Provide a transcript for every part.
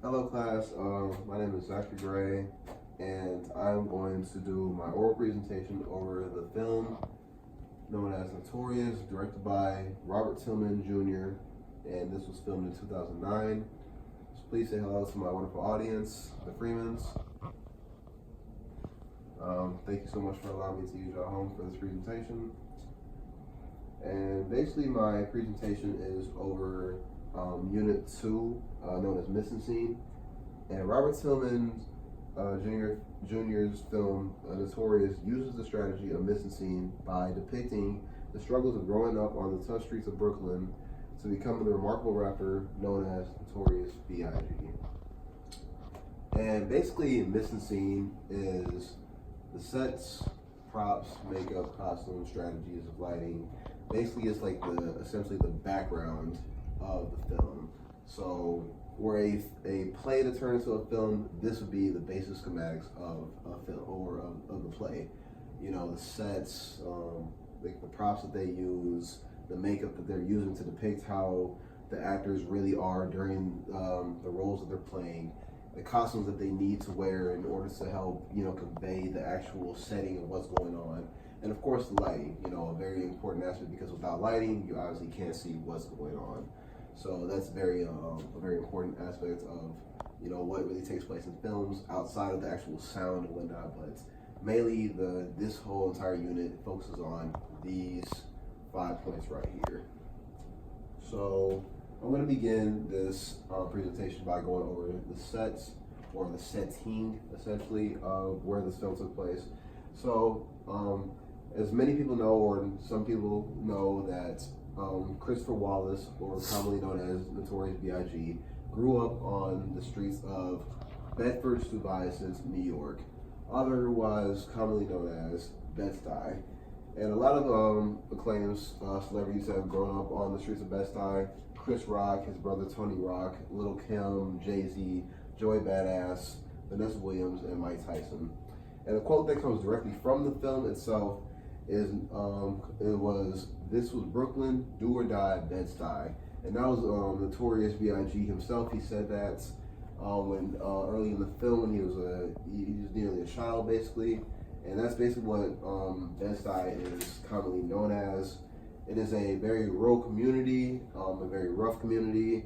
Hello class, my name is Dr. Gray, and I'm going to do my oral presentation over the film known as Notorious, directed by Robert Tillman Jr., and this was filmed in 2009. So please say hello to my wonderful audience, the Freemans. Thank you so much for allowing me to use your home for this presentation. And basically my presentation is over Unit 2, known as Missing Scene. And Robert Tillman Jr.'s film Notorious uses the strategy of missing scene by depicting the struggles of growing up on the tough streets of Brooklyn to become the remarkable rapper known as Notorious B.I.G. And basically, missing scene is the sets, props, makeup, costume, strategies of lighting. Basically, it's like essentially the background of the film. So, were a play to turn into a film, this would be the basic schematics of a film or of the play. You know, the sets, like the props that they use, the makeup that they're using to depict how the actors really are during the roles that they're playing, the costumes that they need to wear in order to help, convey the actual setting of what's going on. And of course, the lighting, a very important aspect, because without lighting, you obviously can't see what's going on. So that's a very important aspect of, what really takes place in films outside of the actual sound and whatnot. But mainly this whole entire unit focuses on these 5 points right here. So I'm going to begin this presentation by going over the sets, or the setting, essentially, of where this film took place. So, as many people know, or some people know, that Christopher Wallace, or commonly known as Notorious B.I.G., grew up on the streets of Bedford-Stuyvesant, New York, otherwise commonly known as Bed-Stuy. And a lot of acclaimed celebrities have grown up on the streets of Bed-Stuy. Chris Rock, his brother Tony Rock, Lil' Kim, Jay-Z, Joey Badass, Vanessa Williams, and Mike Tyson. And the quote that comes directly from the film itself is, "This was Brooklyn, do or die, Bed-Stuy." And that was Notorious B.I.G. himself. He said that when early in the film, when he was nearly a child, basically. And that's basically what Bed-Stuy is commonly known as. It is a very rural community, a very rough community,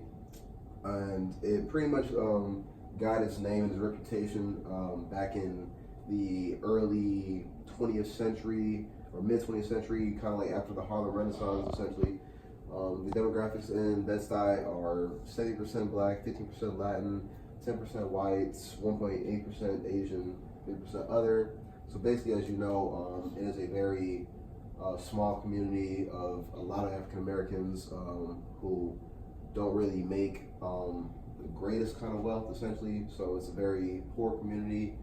and it pretty much got its name and its reputation back in the early 20th century or mid 20th century, kind of like after the Harlem Renaissance, essentially. The demographics in Bed-Stuy are 70% black, 15% Latin, 10% white, 1.8% Asian, 3% other. So basically, as you know, it is a very small community of a lot of African Americans who don't really make the greatest kind of wealth, essentially. So it's a very poor community,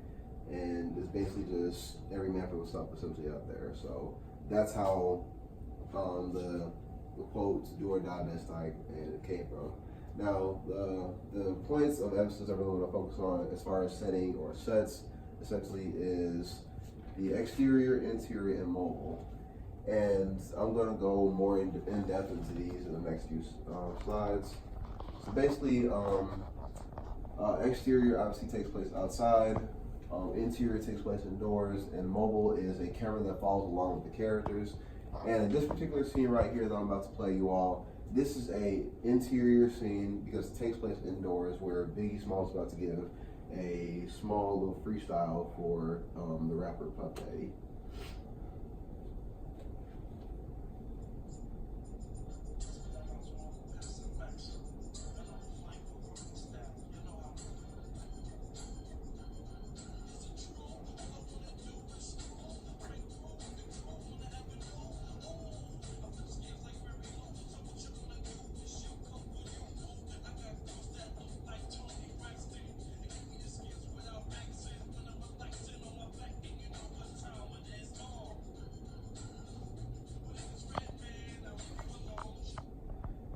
and it's basically just every man for himself, essentially, out there. So that's how the quote "do or die Bed-Stuy" came from. Now, the points of emphasis I really want to focus on as far as setting or sets, essentially, is the exterior, interior, and mobile. And I'm going to go more in depth into these in the next few slides. So basically, exterior obviously takes place outside, interior takes place indoors, and mobile is a camera that follows along with the characters. And in this particular scene right here that I'm about to play you all, this is a interior scene because it takes place indoors, where Biggie Smalls is about to give a small little freestyle for the rapper Puff Daddy.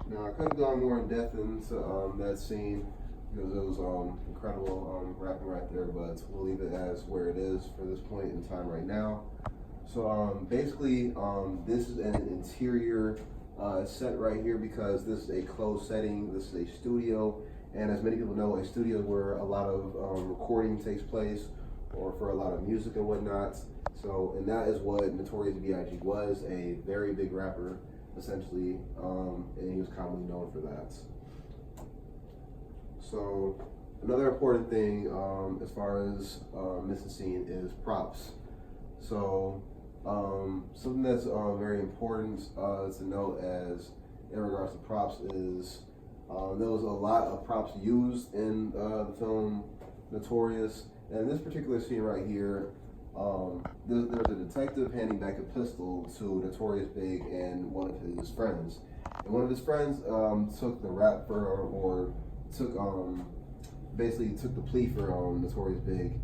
Now, I could have gone more in depth into that scene because it was incredible rapping right there, but we'll leave it as where it is for this point in time right now. So basically, this is an interior set right here because this is a closed setting. This is a studio, And as many people know, a studio where a lot of recording takes place, or for a lot of music and whatnot. So, and that is what Notorious B.I.G. was, a very big rapper, essentially, and he was commonly known for that. So, another important thing as far as missing scene is props. So, something that's very important to note as in regards to props is there was a lot of props used in the film Notorious. And in this particular scene right here, there's a detective handing back a pistol to Notorious Big and one of his friends. And one of his friends took the rap for, or took basically took the plea for Notorious Big,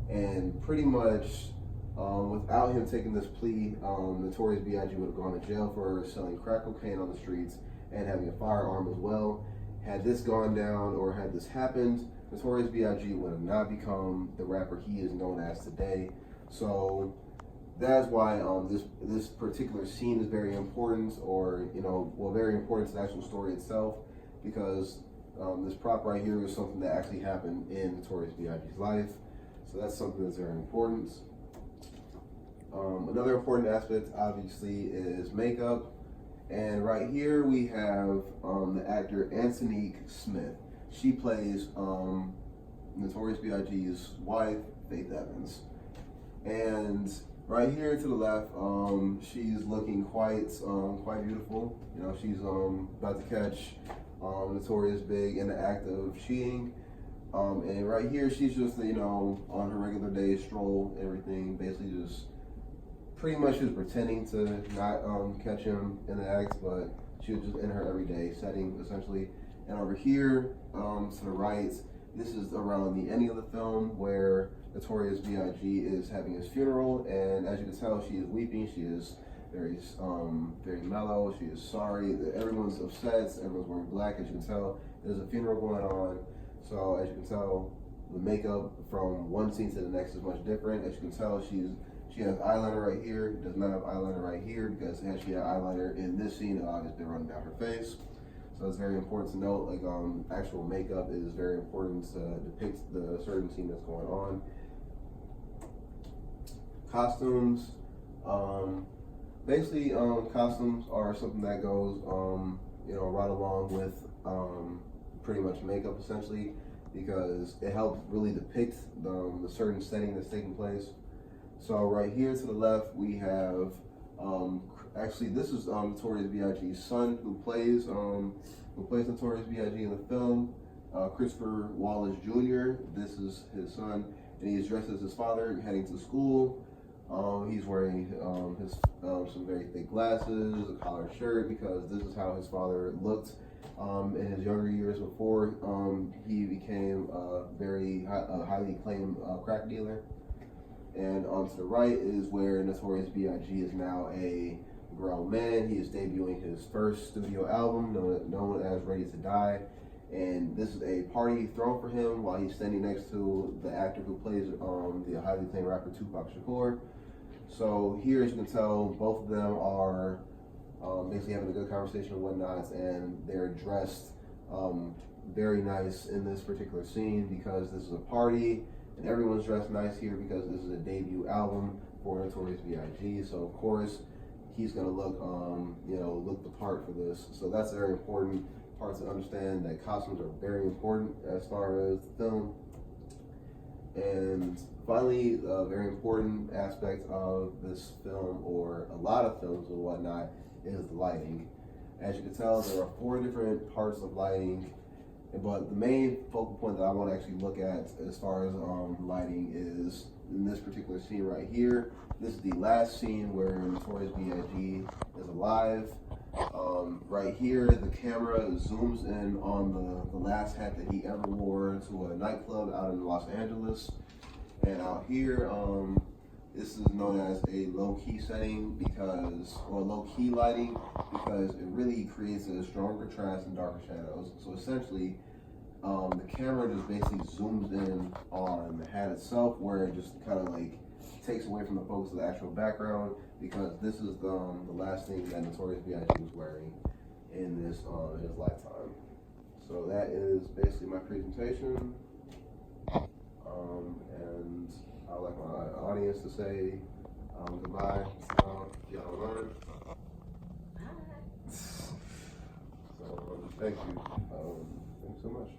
and pretty much without him taking this plea, Notorious B.I.G. would have gone to jail for selling crack cocaine on the streets and having a firearm as well. Had this gone down, or had this happened, Notorious B.I.G. would have not become the rapper he is known as today. So that's why this particular scene is very important, or very important to the actual story itself, because this prop right here is something that actually happened in Notorious B.I.G.'s life. So that's something that's very important. Another important aspect, obviously, is makeup. And right here we have the actor Antonique Smith. She plays Notorious B.I.G.'s wife, Faith Evans. And right here to the left, she's looking quite beautiful. She's about to catch Notorious Big in the act of cheating. And right here, she's just on her regular day stroll, everything, basically just pretty much just pretending to not catch him in the act, but she was just in her everyday setting, essentially. And over here, to the right, this is around the ending of the film where Notorious B.I.G. is having his funeral, and as you can tell, she is weeping. She is very mellow. She is sorry. Everyone's upset. Everyone's wearing black. As you can tell, there's a funeral going on. So as you can tell, the makeup from one scene to the next is much different. As you can tell, she has eyeliner right here. Does not have eyeliner right here, because had she had eyeliner in this scene, it obviously running down her face. So it's very important to note, actual makeup is very important to depict the certain scene that's going on. Costumes, costumes are something that goes, right along with pretty much makeup, essentially, because it helps really depict the certain setting that's taking place. So right here to the left, we have, actually this is Notorious B.I.G.'s son who plays Notorious B.I.G. in the film, Christopher Wallace Jr. This is his son, and he is dressed as his father, heading to school. He's wearing some very thick glasses, a collared shirt, because this is how his father looked in his younger years before he became a very highly acclaimed crack dealer. And to the right is where Notorious B.I.G. is now a grown man. He is debuting his first studio album known as Ready to Die. And this is a party thrown for him while he's standing next to the actor who plays the highly acclaimed rapper Tupac Shakur. So here, as you can tell, both of them are basically having a good conversation and whatnot, and they're dressed very nice in this particular scene because this is a party. And everyone's dressed nice here because this is a debut album for Notorious B.I.G. So of course he's gonna look the part for this. So that's a very important part to understand, that costumes are very important as far as the film. And finally, a very important aspect of this film, or a lot of films and whatnot, is the lighting. As you can tell, there are 4 different parts of lighting. But the main focal point that I want to actually look at as far as lighting is in this particular scene right here. This is the last scene where Notorious B.I.G. is alive. Right here, the camera zooms in on the last hat that he ever wore to a nightclub out in Los Angeles. And out here, this is known as a low-key setting or low-key lighting, because it really creates a stronger contrast and darker shadows. So essentially, the camera just basically zooms in on the hat itself, where it just kind of takes away from the focus of the actual background, because this is the last thing that Notorious B.I.G. was wearing in his lifetime. So that is basically my presentation. And I'd like my audience to say goodbye. Y'all don't learn. So thank you. Thanks so much.